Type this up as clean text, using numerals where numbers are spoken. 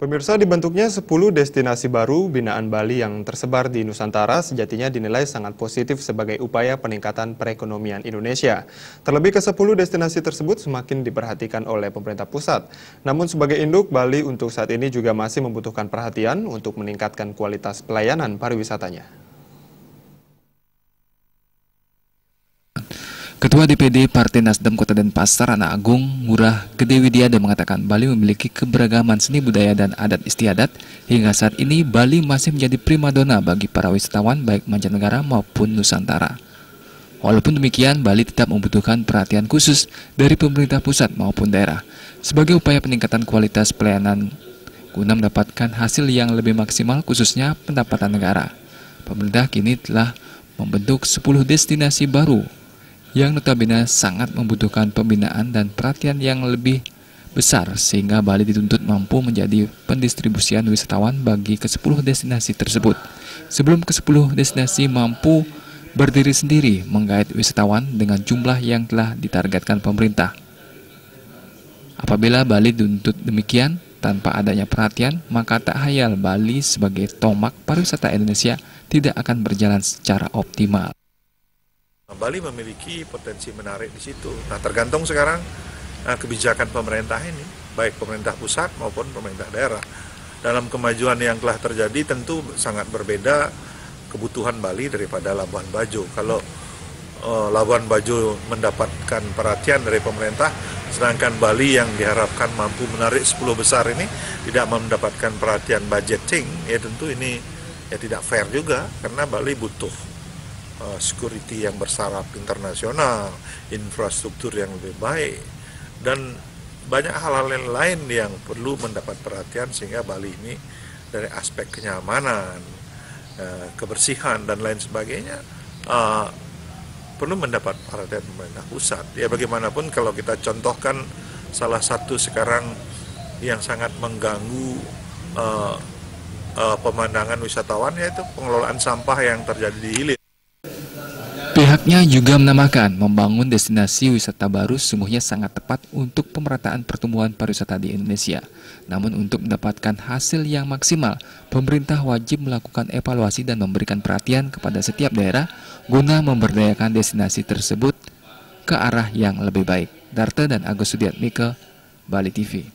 Pemirsa, dibentuknya 10 destinasi baru binaan Bali yang tersebar di Nusantara sejatinya dinilai sangat positif sebagai upaya peningkatan perekonomian Indonesia. Terlebih ke-10 destinasi tersebut semakin diperhatikan oleh pemerintah pusat. Namun sebagai induk, Bali untuk saat ini juga masih membutuhkan perhatian untuk meningkatkan kualitas pelayanan pariwisatanya. Ketua DPD Partai Nasdem Kota Denpasar, Anak Agung Ngurah Gede Widiada mengatakan Bali memiliki keberagaman seni budaya dan adat istiadat. Hingga saat ini Bali masih menjadi primadona bagi para wisatawan baik mancanegara maupun Nusantara. Walaupun demikian, Bali tetap membutuhkan perhatian khusus dari pemerintah pusat maupun daerah sebagai upaya peningkatan kualitas pelayanan guna mendapatkan hasil yang lebih maksimal khususnya pendapatan negara. Pemerintah kini telah membentuk 10 destinasi baru yang notabene sangat membutuhkan pembinaan dan perhatian yang lebih besar sehingga Bali dituntut mampu menjadi pendistribusian wisatawan bagi ke-10 destinasi tersebut. Sebelum ke-10 destinasi mampu berdiri sendiri menggait wisatawan dengan jumlah yang telah ditargetkan pemerintah. Apabila Bali dituntut demikian tanpa adanya perhatian, maka tak hayal Bali sebagai tomak pariwisata Indonesia tidak akan berjalan secara optimal. Bali memiliki potensi menarik di situ. Nah, tergantung sekarang kebijakan pemerintah ini, baik pemerintah pusat maupun pemerintah daerah. Dalam kemajuan yang telah terjadi tentu sangat berbeda kebutuhan Bali daripada Labuan Bajo. Kalau Labuan Bajo mendapatkan perhatian dari pemerintah, sedangkan Bali yang diharapkan mampu menarik 10 besar ini tidak mendapatkan perhatian budgeting, ya tentu ini ya tidak fair juga karena Bali butuh security yang bersaraf internasional, infrastruktur yang lebih baik, dan banyak hal-hal lain yang perlu mendapat perhatian sehingga Bali ini dari aspek kenyamanan, kebersihan dan lain sebagainya perlu mendapat perhatian pemerintah pusat. Ya bagaimanapun kalau kita contohkan salah satu sekarang yang sangat mengganggu pemandangan wisatawan yaitu pengelolaan sampah yang terjadi di hilir. Pihaknya juga menambahkan membangun destinasi wisata baru sungguhnya sangat tepat untuk pemerataan pertumbuhan pariwisata di Indonesia. Namun untuk mendapatkan hasil yang maksimal, pemerintah wajib melakukan evaluasi dan memberikan perhatian kepada setiap daerah guna memberdayakan destinasi tersebut ke arah yang lebih baik. Darte dan Agus Sudiatmike, Bali TV.